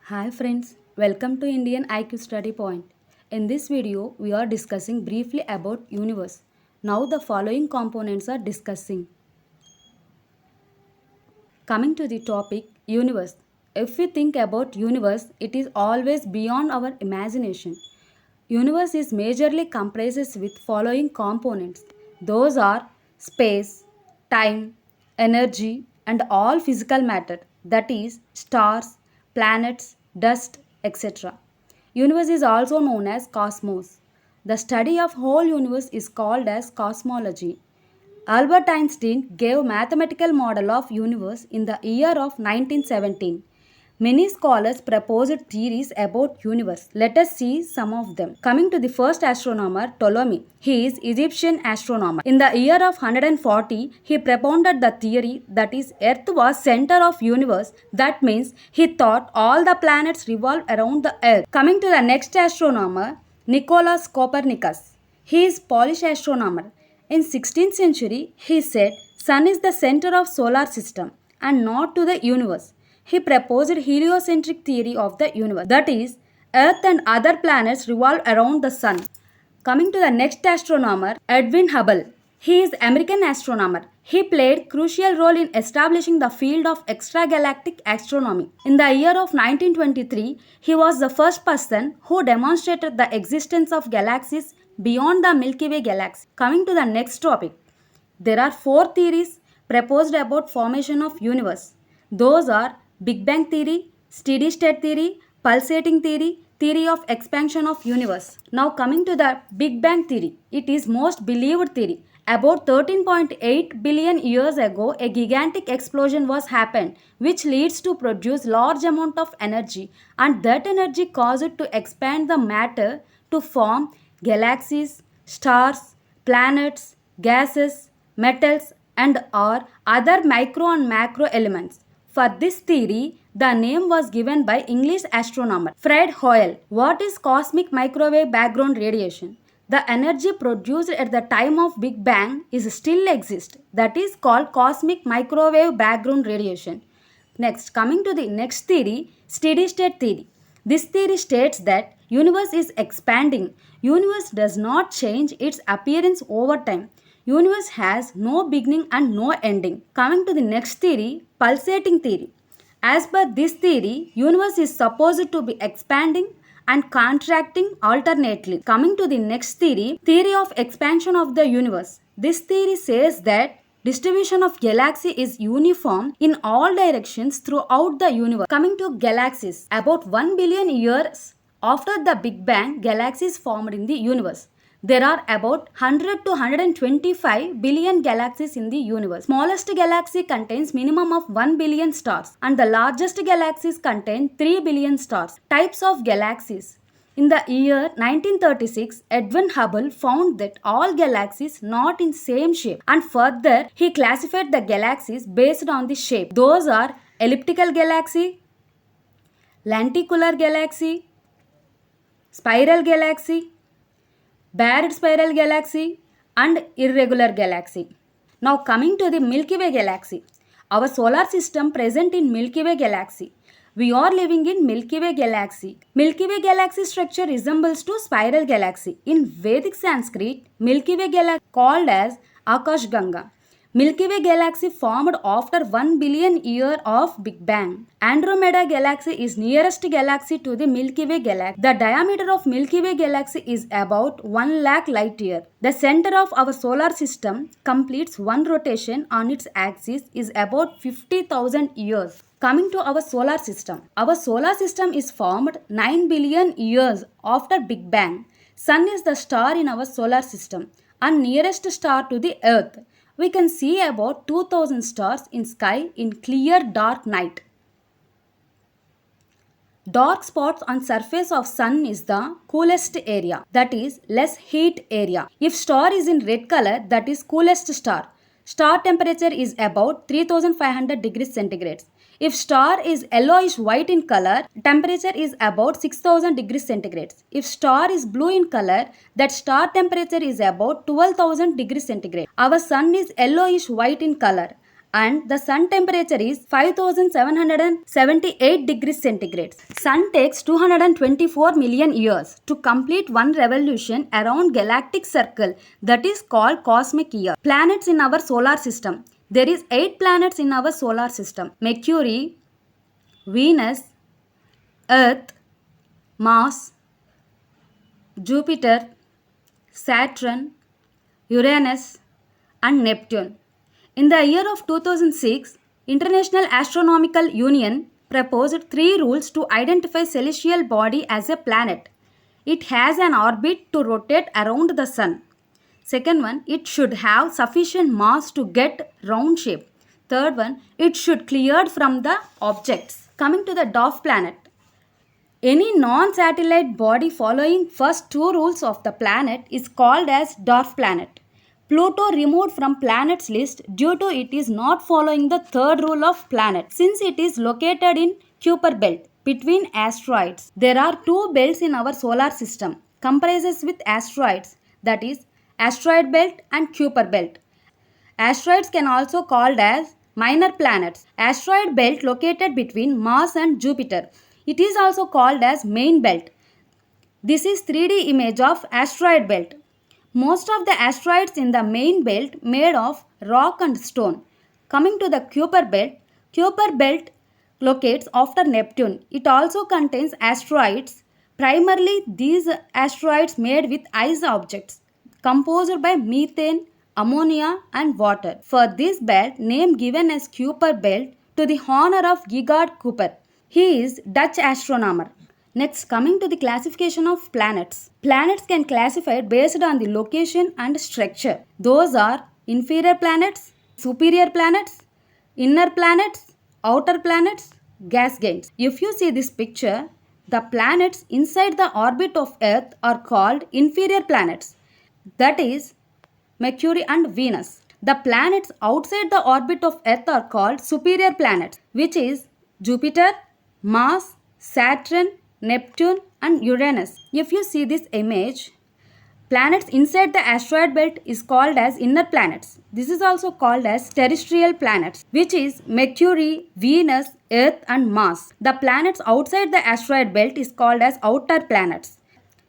Hi friends, welcome to Indian IQ Study Point. In this video, we are discussing briefly about universe. Now the following components are discussing. Coming to the topic, universe. If we think about universe, it is always beyond our imagination. Universe is majorly comprises with following components. Those are space, time, energy and all physical matter, that is stars, planets, dust, etc. Universe is also known as cosmos. The study of whole universe is called as cosmology. Albert Einstein gave mathematical model of universe in the year of 1917. Many scholars proposed theories about universe. Let us see some of them. Coming to the first astronomer, Ptolemy. He is Egyptian astronomer. In the year of 140, he propounded the theory that is Earth was center of universe. That means he thought all the planets revolve around the Earth. Coming to the next astronomer, Nicolaus Copernicus. He is Polish astronomer. In 16th century, he said sun is the center of solar system and not to the universe. He proposed heliocentric theory of the universe, that is earth and other planets revolve around the sun. Coming to the next astronomer, Edwin Hubble. He is American astronomer. He played crucial role in establishing the field of extragalactic astronomy. In the year of 1923, he was the first person who demonstrated the existence of galaxies beyond the Milky Way galaxy. Coming to the next topic, there are four theories proposed about formation of universe. Those are Big Bang theory, steady state theory, pulsating theory, theory of expansion of universe. Now coming to the Big Bang theory, it is most believed theory. About 13.8 billion years ago, a gigantic explosion was happened which leads to produce large amount of energy, and that energy caused to expand the matter to form galaxies, stars, planets, gases, metals and or other micro and macro elements. For this theory, the name was given by English astronomer Fred Hoyle. What is cosmic microwave background radiation? The energy produced at the time of Big Bang is still exists. That is called cosmic microwave background radiation. Next, coming to the next theory, steady state theory. This theory states that universe is expanding. Universe does not change its appearance over time. Universe has no beginning and no ending. Coming to the next theory, pulsating theory. As per this theory, universe is supposed to be expanding and contracting alternately. Coming to the next theory, theory of expansion of the universe. This theory says that distribution of galaxy is uniform in all directions throughout the universe. Coming to galaxies, about 1 billion years after the Big Bang, galaxies formed in the universe. There are about 100 to 125 billion galaxies in the universe. Smallest galaxy contains minimum of 1 billion stars and the largest galaxies contain 3 billion stars. Types of galaxies. In the year 1936, Edwin Hubble found that all galaxies not in same shape, and further he classified the galaxies based on the shape. Those are elliptical galaxy, lenticular galaxy, spiral galaxy, barred spiral galaxy and irregular galaxy. Now coming to the Milky Way galaxy. Our solar system present in Milky Way galaxy. We are living in Milky Way galaxy. Milky Way galaxy structure resembles to spiral galaxy. In Vedic Sanskrit, Milky Way galaxy called as Akash Ganga. Milky Way galaxy formed after 1 billion year of Big Bang. Andromeda galaxy is nearest galaxy to the Milky Way galaxy. The diameter of Milky Way galaxy is about 1 lakh light year. The center of our solar system completes one rotation on its axis is about 50,000 years. Coming to our solar system. Our solar system is formed 9 billion years after Big Bang. Sun is the star in our solar system and nearest star to the earth. We can see about 2000 stars in sky in clear dark night. Dark spots on surface of sun is the coolest area, that is less heat area. If star is in red color, that is coolest star. Star temperature is about 3500 degrees centigrade. If star is yellowish white in color, temperature is about 6000 degrees centigrade. If star is blue in color, that star temperature is about 12,000 degrees centigrade. Our sun is yellowish white in color and the sun temperature is 5778 degrees centigrade. Sun takes 224 million years to complete one revolution around galactic circle, that is called cosmic year. Planets in our solar system. There is 8 planets in our solar system: Mercury, Venus, Earth, Mars, Jupiter, Saturn, Uranus and Neptune. In the year of 2006, International Astronomical Union proposed 3 rules to identify celestial body as a planet. It has an orbit to rotate around the sun. Second one, it should have sufficient mass to get round shape. Third one, it should cleared from the objects. Coming to the dwarf planet. Any non-satellite body following first 2 rules of the planet is called as dwarf planet. Pluto removed from planets list due to it is not following the third rule of planet, since it is located in Kuiper belt between asteroids. There are 2 belts in our solar system comprises with asteroids, that is asteroid belt and Kuiper belt. Asteroids can also called as minor planets. Asteroid belt located between Mars and Jupiter. It is also called as main belt. This is 3D image of asteroid belt. Most of the asteroids in the main belt made of rock and stone. Coming to the Kuiper belt locates after Neptune. It also contains asteroids. Primarily these asteroids made with ice objects composed by methane, ammonia and water. For this belt, name given as Kuiper belt to the honor of Gerhard Kuiper. He is Dutch astronomer. Next, coming to the classification of planets. Planets can classify based on the location and structure. Those are inferior planets, superior planets, inner planets, outer planets, gas giants. If you see this picture, the planets inside the orbit of Earth are called inferior planets. That is Mercury and Venus. The planets outside the orbit of Earth are called superior planets, which is Jupiter, Mars, Saturn, Neptune and Uranus. If you see this image, planets inside the asteroid belt is called as inner planets. This is also called as terrestrial planets, which is Mercury, Venus, Earth and Mars. The planets outside the asteroid belt is called as outer planets,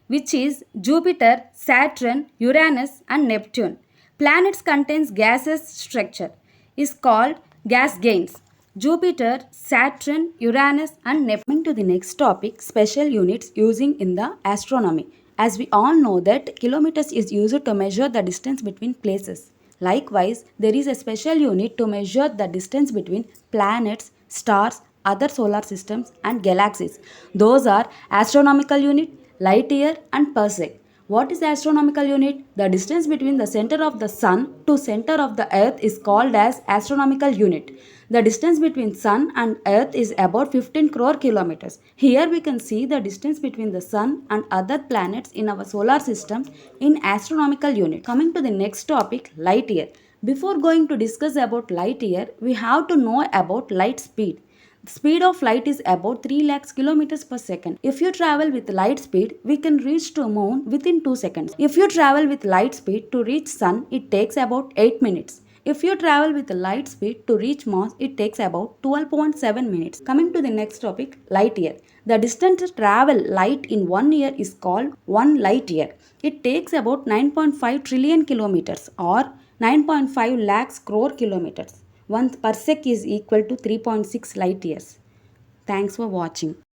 which is Jupiter, Saturn, Uranus and Neptune. Planets contains gaseous structure is called gas giants. Jupiter, Saturn, Uranus and Neptune. Coming to the next topic, special units using in the astronomy. As we all know that kilometers is used to measure the distance between places. Likewise, there is a special unit to measure the distance between planets, stars, other solar systems and galaxies. Those are astronomical unit, light year and parsec. What is astronomical unit? The distance between the center of the sun to center of the earth is called as astronomical unit. The distance between sun and earth is about 15 crore kilometers. Here we can see the distance between the sun and other planets in our solar system in astronomical unit. Coming to the next topic, light year. Before going to discuss about light year, we have to know about light speed. The speed of light is about 3 lakhs kilometers per second. If you travel with light speed, we can reach to moon within 2 seconds. If you travel with light speed to reach sun, it takes about 8 minutes. If you travel with light speed to reach Mars, it takes about 12.7 minutes. Coming to the next topic, light year. The distance to travel light in 1 year is called 1 light year. It takes about 9.5 trillion kilometers or 9.5 lakhs crore kilometers. 1 parsec is equal to 3.6 light years. Thanks for watching.